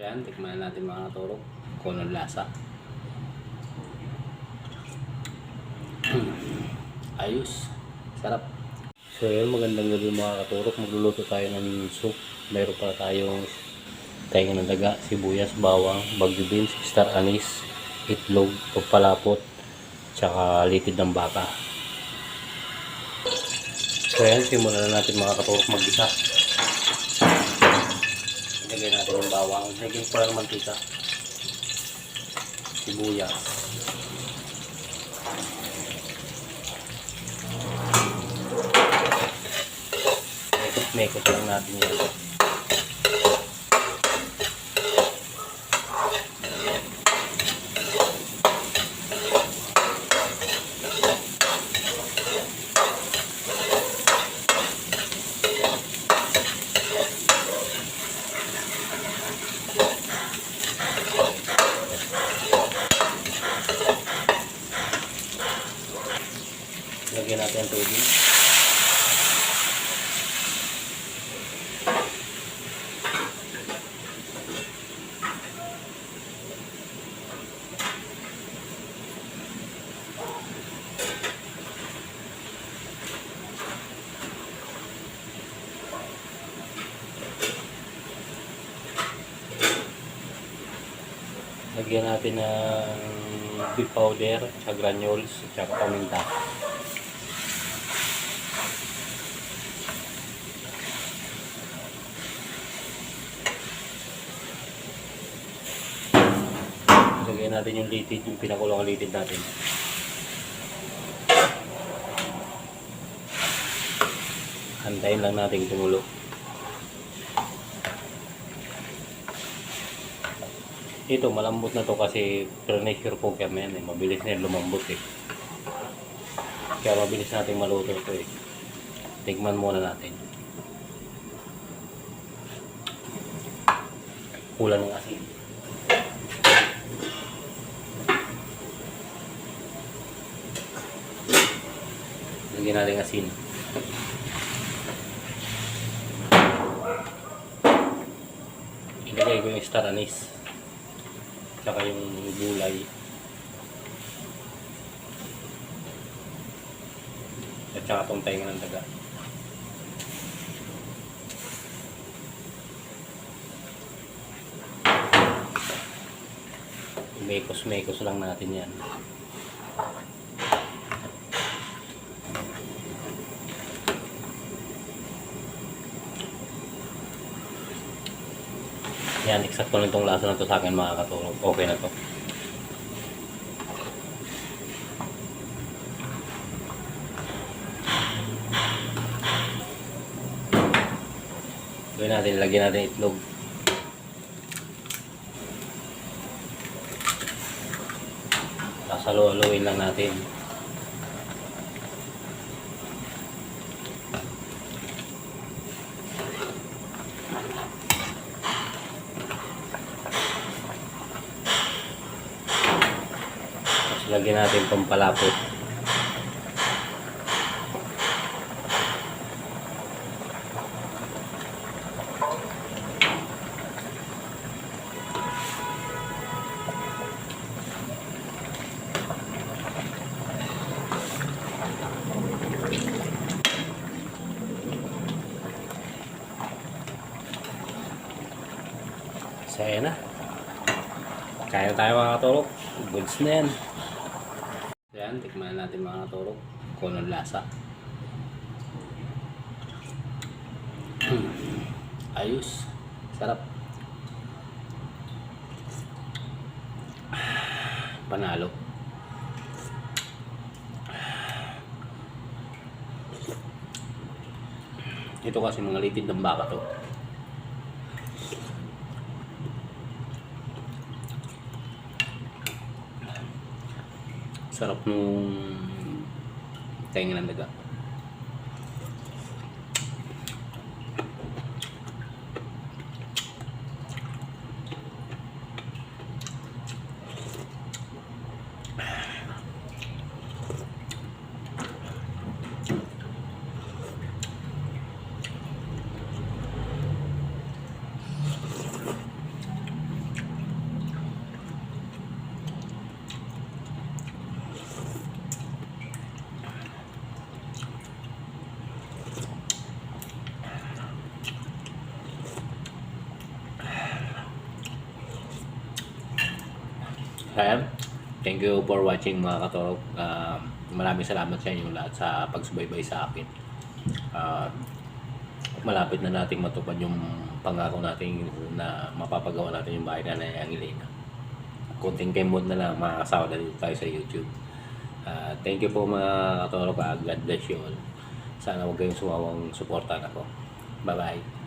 Ayan, tikman natin mga katurok kung anong lasa. Ayos, sarap. So yun, magandang gabi mga katurok. Magluluto tayo ng soup. Meron pa tayong tayo ng daga, sibuyas, bawang, bagyo beans, star anise, itlog, pagpalapot, tsaka litid ng baka. So ayan, simulan na natin mga katurok mag-isa. Ilagay natin yung bawang, ilagay ko lang mantika, sibuyas, mekot lang natin yan. Lagyan natin ang tubig. Lagyan natin ng beef powder, tsaka granules, tsaka paminta. Lagyan natin yung litid, yung pinakulong litid natin. Antayin lang natin kumulo. Ito, malambot na to kasi pressure cooker na yan eh. Mabilis na lumambot eh. Kaya mabilis natin maluto ito eh. Tikman muna natin. Kulang ng asin. Lagyan natin asin. Ilagay ko yung star anise. Tsaka yung gulay. At saka itong tainga ng daga. Mekos-mekos lang natin yan. Yan, eksakto lang itong lasa na to sa akin mga katurok. Okay na to. Gawin natin, lagyan natin itlog. Tapos halu-haluin lang natin. Lagyan natin pampalapot. So ayan na. Kaya tayo mga katurok. Goods na yan. Ayan, tikman natin mga katurok kung anong lasa. Ayos, sarap. Panalo. Ito kasi mga litid ng baka to. Sarap nung tainga ng daga. Ayan. Thank you for watching mga katorok. Maraming salamat sa inyo lahat sa pagsubaybay sa akin. Malapit na nating matupad yung pangako natin na mapapagawa natin yung bahay na Angelina. Kunting kemod na lang, makakasawa na dito tayo sa YouTube. Thank you po mga katorok. God bless you all. Sana huwag kayong sumawang suportahan ako. Bye bye.